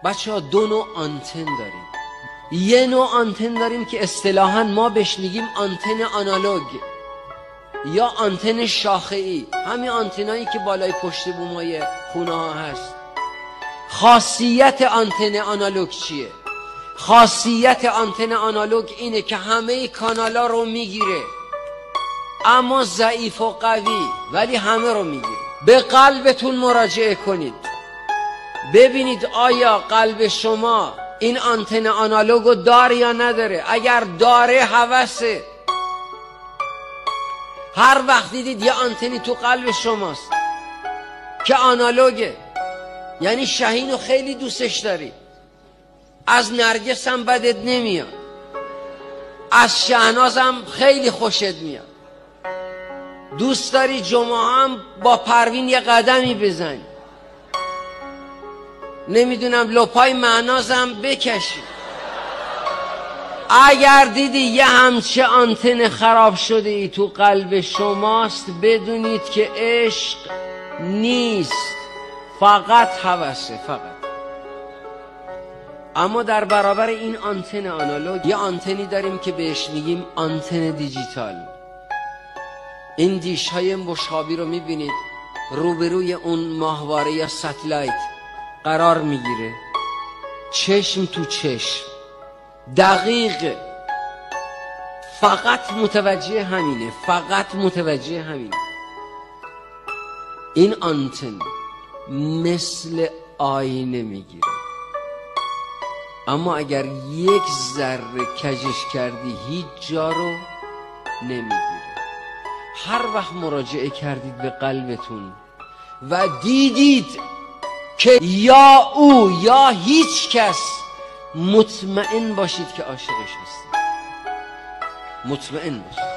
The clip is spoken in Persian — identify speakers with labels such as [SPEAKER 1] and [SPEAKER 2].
[SPEAKER 1] بچه ها دو نوع آنتن داریم. یه نوع آنتن داریم که اصطلاحاً ما بهش میگیم آنتن آنالوگ یا آنتن شاخه‌ای، همین آنتنایی که بالای پشت بومای خونه ها هست. خاصیت آنتن آنالوگ چیه؟ خاصیت آنتن آنالوگ اینه که همه کانالا رو میگیره، اما ضعیف و قوی، ولی همه رو میگیره. به قلبتون مراجعه کنید ببینید آیا قلب شما این آنتن آنالوگو داره یا نداره. اگر داره هوسه. هر وقت دیدید یه آنتنی تو قلب شماست که آنالوگه، یعنی شاهینو خیلی دوستش داری، از نرگس هم بدت نمیاد، از شهناز هم خیلی خوشت میاد، دوست داری جمعه هم با پروین یه قدمی بزنی، نمیدونم لپای معنازم بکشی. اگر دیدی یه همچه آنتن خراب شده ای تو قلب شماست، بدونید که عشق نیست، فقط هوسه، فقط. اما در برابر این آنتن آنالوگ یه آنتنی داریم که بهش میگیم آنتن دیجیتال. این دیش های مشابه رو میبینید روبروی اون ماهواره یا ستلایت قرار میگیره، چشم تو چشم، دقیق، فقط متوجه همینه، فقط متوجه همینه. این آنتن مثل آینه میگیره، اما اگر یک ذره کجش کردی هیچ جا رو نمیگیره. هر وقت مراجعه کردید به قلبتون و دیدید که یا او یا هیچ کس، مطمئن باشید که عاشقش هستید. مطمئن باشید.